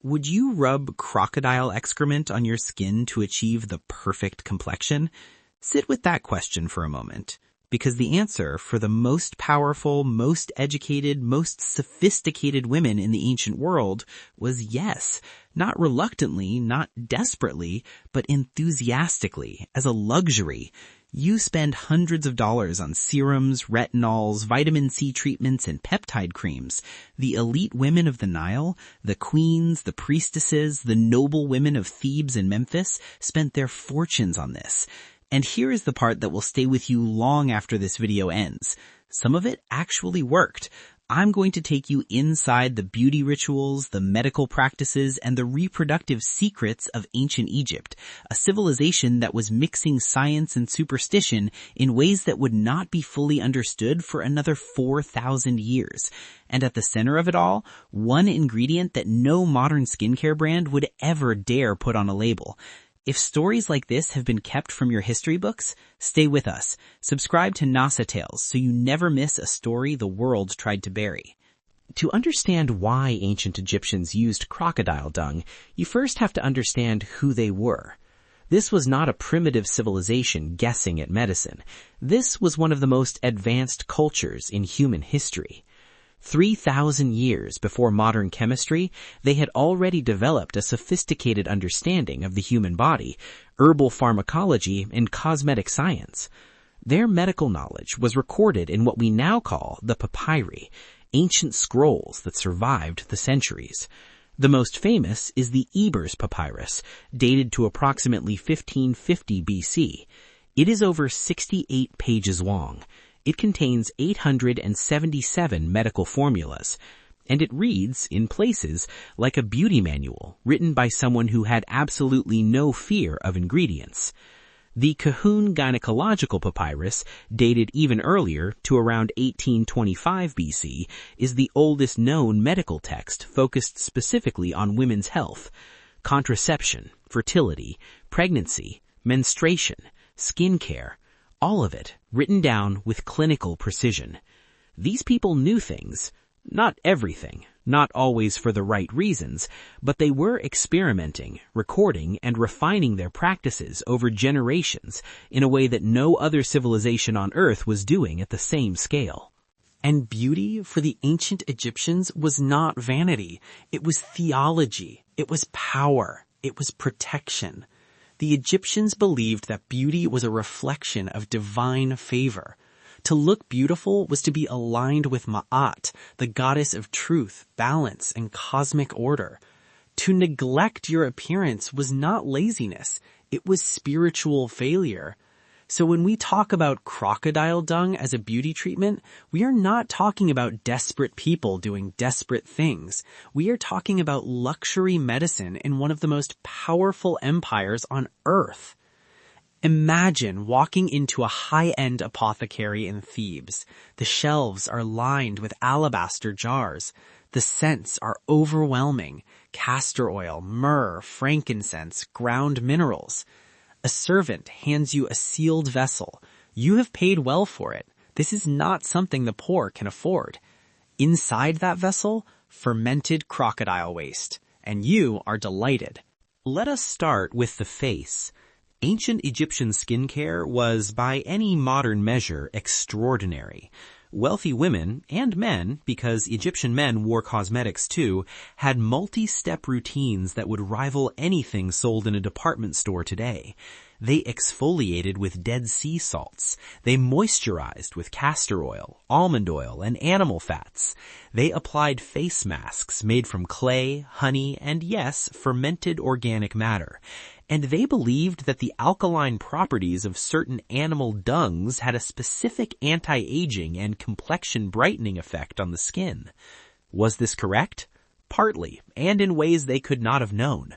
Would you rub crocodile excrement on your skin to achieve the perfect complexion? Sit with that question for a moment, because the answer for the most powerful, most educated, most sophisticated women in the ancient world was yes, not reluctantly, not desperately, but enthusiastically, as a luxury. You spend hundreds of dollars on serums, retinols, vitamin C treatments, and peptide creams. The elite women of the Nile, the queens, the priestesses, the noble women of Thebes and Memphis spent their fortunes on this. And here is the part that will stay with you long after this video ends. Some of it actually worked. I'm going to take you inside the beauty rituals, the medical practices, and the reproductive secrets of ancient Egypt, a civilization that was mixing science and superstition in ways that would not be fully understood for another 4,000 years. And at the center of it all, one ingredient that no modern skincare brand would ever dare put on a label. If stories like this have been kept from your history books, stay with us. Subscribe to NasahTales so you never miss a story the world tried to bury. To understand why ancient Egyptians used crocodile dung, you first have to understand who they were. This was not a primitive civilization guessing at medicine. This was one of the most advanced cultures in human history. 3,000 years before modern chemistry, they had already developed a sophisticated understanding of the human body, herbal pharmacology, and cosmetic science. Their medical knowledge was recorded in what we now call the Papyri, ancient scrolls that survived the centuries. The most famous is the Ebers Papyrus, dated to approximately 1550 BC. It is over 68 pages long. It contains 877 medical formulas, and it reads, in places, like a beauty manual written by someone who had absolutely no fear of ingredients. The Kahun Gynecological Papyrus, dated even earlier to around 1825 BC, is the oldest known medical text focused specifically on women's health, contraception, fertility, pregnancy, menstruation, skin care, all of it written down with clinical precision. These people knew things, not everything, not always for the right reasons, but they were experimenting, recording, and refining their practices over generations in a way that no other civilization on Earth was doing at the same scale. And beauty for the ancient Egyptians was not vanity. It was theology. It was power. It was protection. The Egyptians believed that beauty was a reflection of divine favor. To look beautiful was to be aligned with Ma'at, the goddess of truth, balance, and cosmic order. To neglect your appearance was not laziness, it was spiritual failure. So when we talk about crocodile dung as a beauty treatment, we are not talking about desperate people doing desperate things. We are talking about luxury medicine in one of the most powerful empires on Earth. Imagine walking into a high-end apothecary in Thebes. The shelves are lined with alabaster jars. The scents are overwhelming. Castor oil, myrrh, frankincense, ground minerals. A servant hands you a sealed vessel. You have paid well for it. This is not something the poor can afford. Inside that vessel, fermented crocodile waste. And you are delighted. Let us start with the face. Ancient Egyptian skincare was, by any modern measure, extraordinary. Wealthy women, and men, because Egyptian men wore cosmetics too, had multi-step routines that would rival anything sold in a department store today. They exfoliated with Dead Sea salts. They moisturized with castor oil, almond oil, and animal fats. They applied face masks made from clay, honey, and yes, fermented organic matter. And they believed that the alkaline properties of certain animal dungs had a specific anti-aging and complexion brightening effect on the skin. Was this correct? Partly, and in ways they could not have known.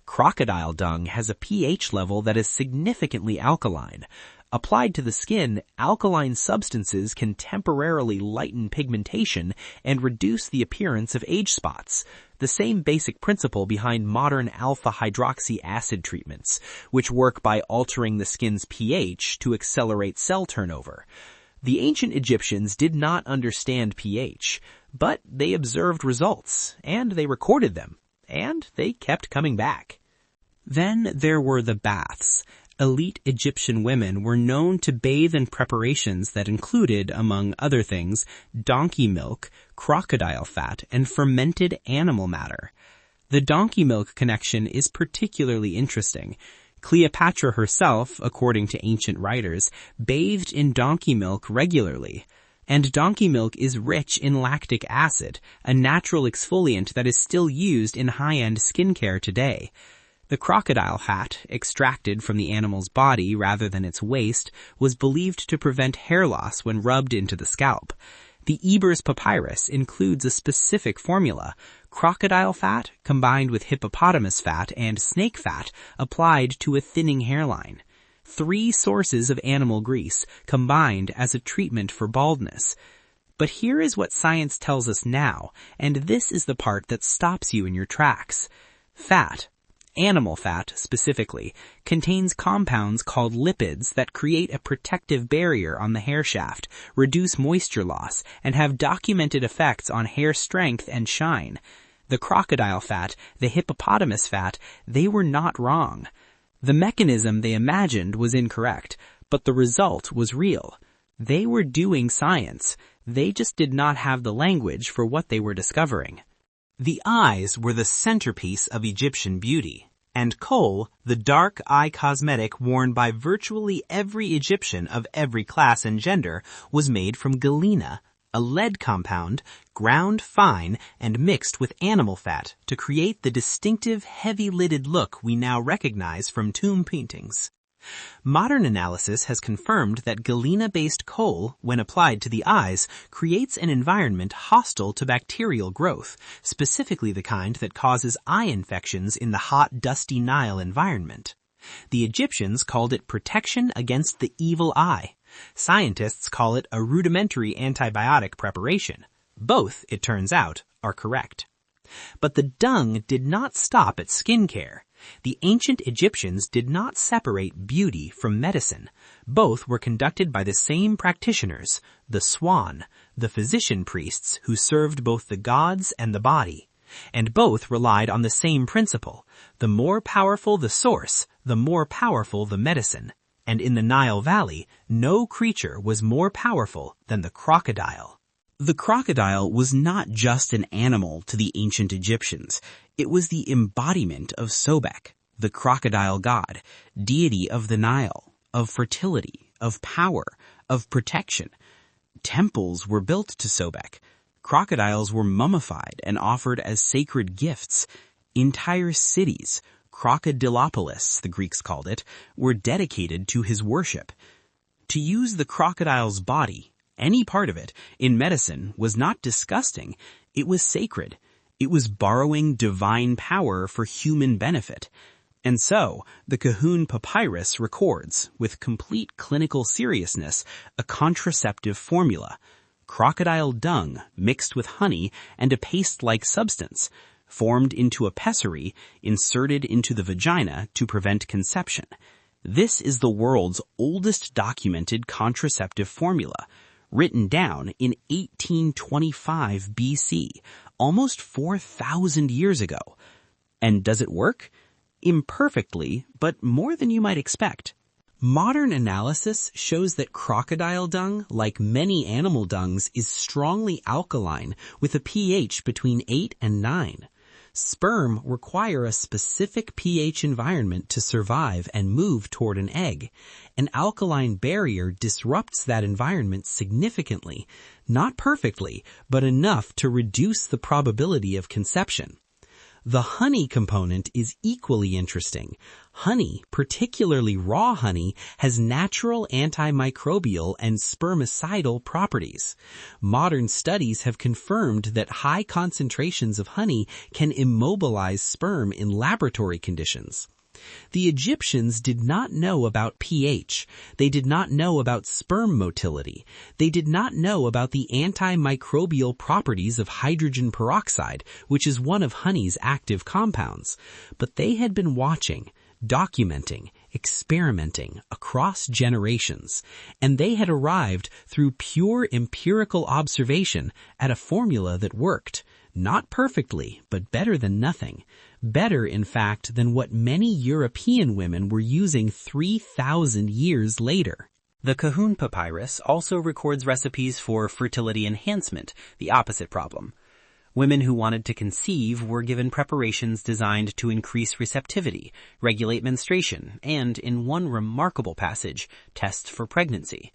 Crocodile dung has a pH level that is significantly alkaline. Applied to the skin, alkaline substances can temporarily lighten pigmentation and reduce the appearance of age spots. The same basic principle behind modern alpha-hydroxy acid treatments, which work by altering the skin's pH to accelerate cell turnover. The ancient Egyptians did not understand pH, but they observed results, and they recorded them. and they kept coming back. Then there were the baths. Elite Egyptian women were known to bathe in preparations that included, among other things, donkey milk, crocodile fat, and fermented animal matter. The donkey milk connection is particularly interesting. Cleopatra herself, according to ancient writers, bathed in donkey milk regularly. And donkey milk is rich in lactic acid, a natural exfoliant that is still used in high-end skincare today. The crocodile fat, extracted from the animal's body rather than its waste, was believed to prevent hair loss when rubbed into the scalp. The Ebers Papyrus includes a specific formula: crocodile fat combined with hippopotamus fat and snake fat applied to a thinning hairline. 3 sources of animal grease combined as a treatment for baldness. But here is what science tells us now, and this is the part that stops you in your tracks. Fat, animal fat specifically, contains compounds called lipids that create a protective barrier on the hair shaft, reduce moisture loss, and have documented effects on hair strength and shine. The crocodile fat, the hippopotamus fat, they were not wrong. The mechanism they imagined was incorrect, but the result was real. They were doing science. They just did not have the language for what they were discovering. The eyes were the centerpiece of Egyptian beauty, and kohl, the dark eye cosmetic worn by virtually every Egyptian of every class and gender, was made from galena, a lead compound, ground fine and mixed with animal fat to create the distinctive heavy-lidded look we now recognize from tomb paintings. Modern analysis has confirmed that galena-based kohl, when applied to the eyes, creates an environment hostile to bacterial growth, specifically the kind that causes eye infections in the hot, dusty Nile environment. The Egyptians called it protection against the evil eye. Scientists call it a rudimentary antibiotic preparation. Both, it turns out, are correct. But the dung did not stop at skincare. The ancient Egyptians did not separate beauty from medicine. Both were conducted by the same practitioners, the swan, the physician priests who served both the gods and the body. And both relied on the same principle: the more powerful the source, the more powerful the medicine. And in the Nile Valley, no creature was more powerful than the crocodile. The crocodile was not just an animal to the ancient Egyptians. It was the embodiment of Sobek, the crocodile god, deity of the Nile, of fertility, of power, of protection. Temples were built to Sobek. Crocodiles were mummified and offered as sacred gifts. Entire cities, Crocodilopolis, the Greeks called it, were dedicated to his worship. To use the crocodile's body, any part of it, in medicine was not disgusting. It was sacred. It was borrowing divine power for human benefit. And so, the Kahun Papyrus records, with complete clinical seriousness, a contraceptive formula: crocodile dung mixed with honey and a paste-like substance, formed into a pessary, inserted into the vagina to prevent conception. This is the world's oldest documented contraceptive formula, written down in 1825 BC, almost 4,000 years ago. And does it work? Imperfectly, but more than you might expect. Modern analysis shows that crocodile dung, like many animal dungs, is strongly alkaline with a pH between 8 and 9. Sperm require a specific pH environment to survive and move toward an egg. An alkaline barrier disrupts that environment significantly, not perfectly, but enough to reduce the probability of conception. The honey component is equally interesting. Honey, particularly raw honey, has natural antimicrobial and spermicidal properties. Modern studies have confirmed that high concentrations of honey can immobilize sperm in laboratory conditions. The Egyptians did not know about pH. They did not know about sperm motility. They did not know about the antimicrobial properties of hydrogen peroxide, which is one of honey's active compounds. But they had been watching, documenting, experimenting across generations, and they had arrived through pure empirical observation at a formula that worked. Not perfectly, but better than nothing. Better, in fact, than what many European women were using 3,000 years later. The Kahun papyrus also records recipes for fertility enhancement, the opposite problem. Women who wanted to conceive were given preparations designed to increase receptivity, regulate menstruation, and, in one remarkable passage, tests for pregnancy.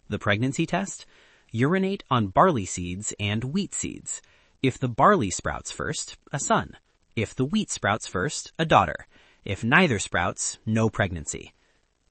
The pregnancy test? Urinate on barley seeds and wheat seeds. If the barley sprouts first, a son. If the wheat sprouts first, a daughter. If neither sprouts, no pregnancy.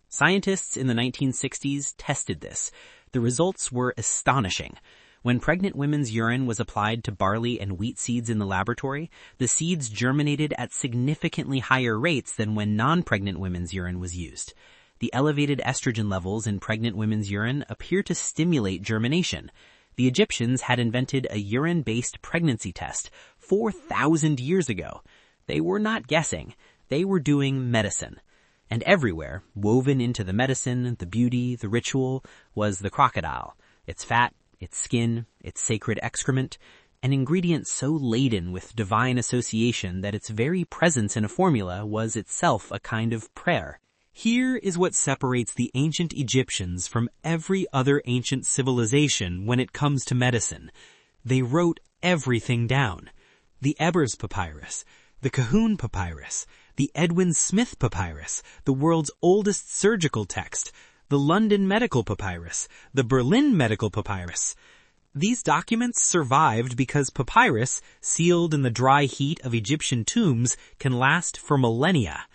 Scientists in the 1960s tested this. The results were astonishing. When pregnant women's urine was applied to barley and wheat seeds in the laboratory, the seeds germinated at significantly higher rates than when non-pregnant women's urine was used. The elevated estrogen levels in pregnant women's urine appear to stimulate germination. The Egyptians had invented a urine-based pregnancy test 4,000 years ago. They were not guessing. They were doing medicine. And everywhere, woven into the medicine, the beauty, the ritual, was the crocodile. Its fat, its skin, its sacred excrement, an ingredient so laden with divine association that its very presence in a formula was itself a kind of prayer. Here is what separates the ancient Egyptians from every other ancient civilization when it comes to medicine. They wrote everything down. The Ebers Papyrus, the Kahun Papyrus, the Edwin Smith Papyrus, the world's oldest surgical text, the London Medical Papyrus, the Berlin Medical Papyrus. These documents survived because papyrus, sealed in the dry heat of Egyptian tombs, can last for millennia.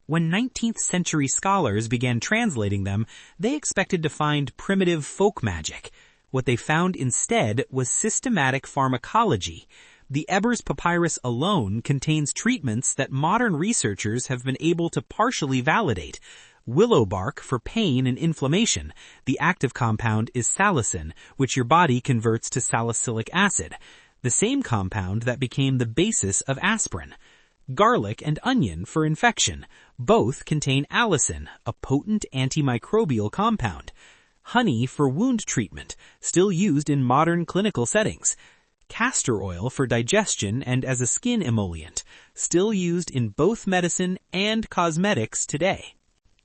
When 19th century scholars began translating them, they expected to find primitive folk magic. What they found instead was systematic pharmacology. The Ebers Papyrus alone contains treatments that modern researchers have been able to partially validate. Willow bark for pain and inflammation. The active compound is salicin, which your body converts to salicylic acid, the same compound that became the basis of aspirin. Garlic and onion for infection. Both contain allicin, a potent antimicrobial compound. Honey for wound treatment, still used in modern clinical settings. Castor oil for digestion and as a skin emollient, still used in both medicine and cosmetics today.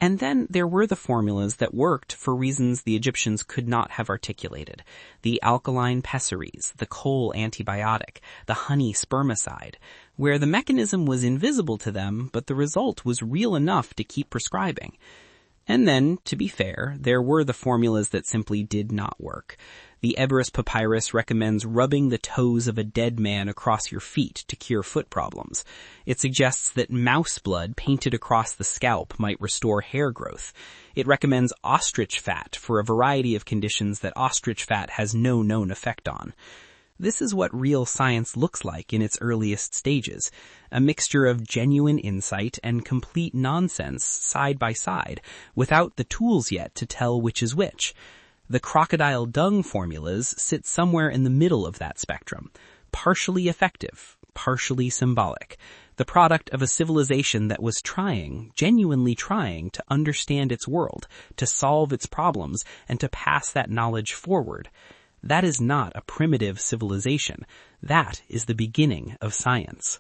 And then there were the formulas that worked for reasons the Egyptians could not have articulated. The alkaline pessaries, the coal antibiotic, the honey spermicide, where the mechanism was invisible to them, but the result was real enough to keep prescribing. And then, to be fair, there were the formulas that simply did not work. The Ebers Papyrus recommends rubbing the toes of a dead man across your feet to cure foot problems. It suggests that mouse blood painted across the scalp might restore hair growth. It recommends ostrich fat for a variety of conditions that ostrich fat has no known effect on. This is what real science looks like in its earliest stages, a mixture of genuine insight and complete nonsense side by side, without the tools yet to tell which is which. The crocodile-dung formulas sit somewhere in the middle of that spectrum, partially effective, partially symbolic, the product of a civilization that was genuinely trying to understand its world, to solve its problems, and to pass that knowledge forward. That is not a primitive civilization. That is the beginning of science.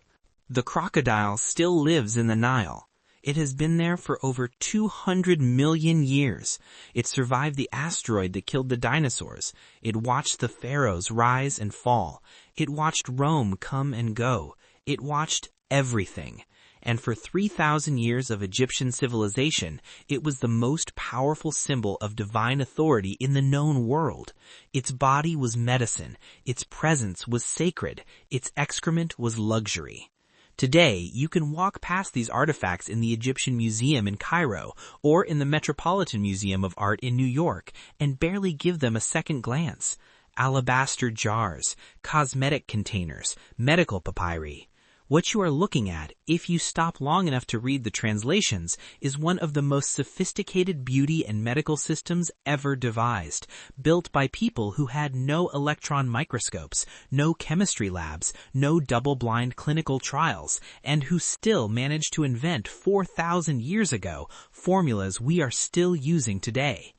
The crocodile still lives in the Nile. It has been there for over 200 million years. It survived the asteroid that killed the dinosaurs. It watched the pharaohs rise and fall. It watched Rome come and go. It watched everything. And for 3,000 years of Egyptian civilization, it was the most powerful symbol of divine authority in the known world. Its body was medicine. Its presence was sacred. Its excrement was luxury. Today, you can walk past these artifacts in the Egyptian Museum in Cairo or in the Metropolitan Museum of Art in New York and barely give them a second glance. Alabaster jars, cosmetic containers, medical papyri. What you are looking at, if you stop long enough to read the translations, is one of the most sophisticated beauty and medical systems ever devised, built by people who had no electron microscopes, no chemistry labs, no double-blind clinical trials, and who still managed to invent 4,000 years ago formulas we are still using today.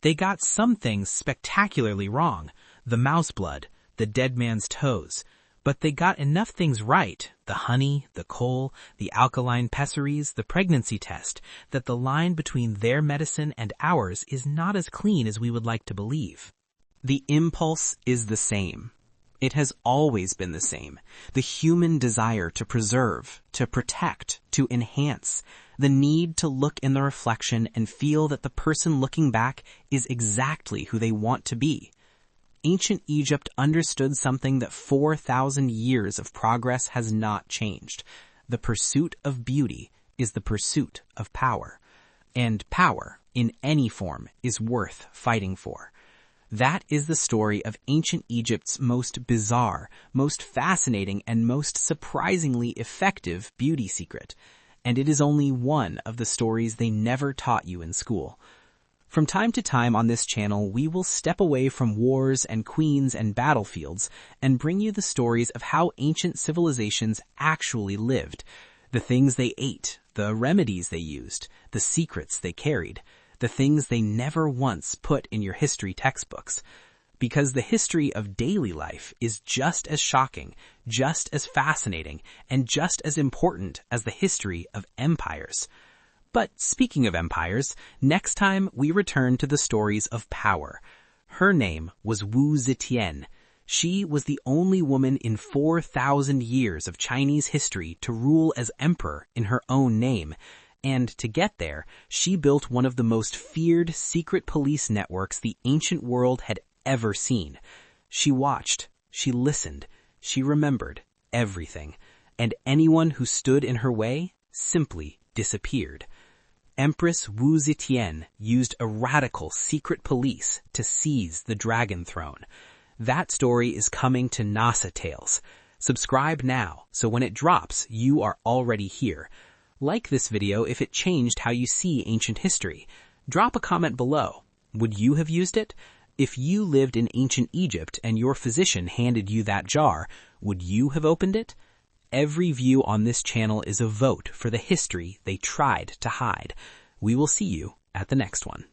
They got some things spectacularly wrong, the mouse blood, the dead man's toes, But they got enough things right, the honey, the coal, the alkaline pessaries, the pregnancy test, that the line between their medicine and ours is not as clean as we would like to believe. The impulse is the same. It has always been the same. The human desire to preserve, to protect, to enhance. The need to look in the reflection and feel that the person looking back is exactly who they want to be. Ancient Egypt understood something that 4,000 years of progress has not changed. The pursuit of beauty is the pursuit of power. And power, in any form, is worth fighting for. That is the story of ancient Egypt's most bizarre, most fascinating, and most surprisingly effective beauty secret. And it is only one of the stories they never taught you in school. From time to time on this channel, we will step away from wars and queens and battlefields and bring you the stories of how ancient civilizations actually lived, the things they ate, the remedies they used, the secrets they carried, the things they never once put in your history textbooks. Because the history of daily life is just as shocking, just as fascinating, and just as important as the history of empires. But speaking of empires, next time we return to the stories of power. Her name was Wu Zetian. She was the only woman in 4,000 years of Chinese history to rule as emperor in her own name. And to get there, she built one of the most feared secret police networks the ancient world had ever seen. She watched, she listened, she remembered everything. And anyone who stood in her way simply disappeared. Empress Wu Zetian used a radical secret police to seize the dragon throne. That story is coming to NasahTales. Subscribe now, so when it drops, you are already here. Like this video if it changed how you see ancient history. Drop a comment below. Would you have used it? If you lived in ancient Egypt and your physician handed you that jar, would you have opened it? Every view on this channel is a vote for the history they tried to hide. We will see you at the next one.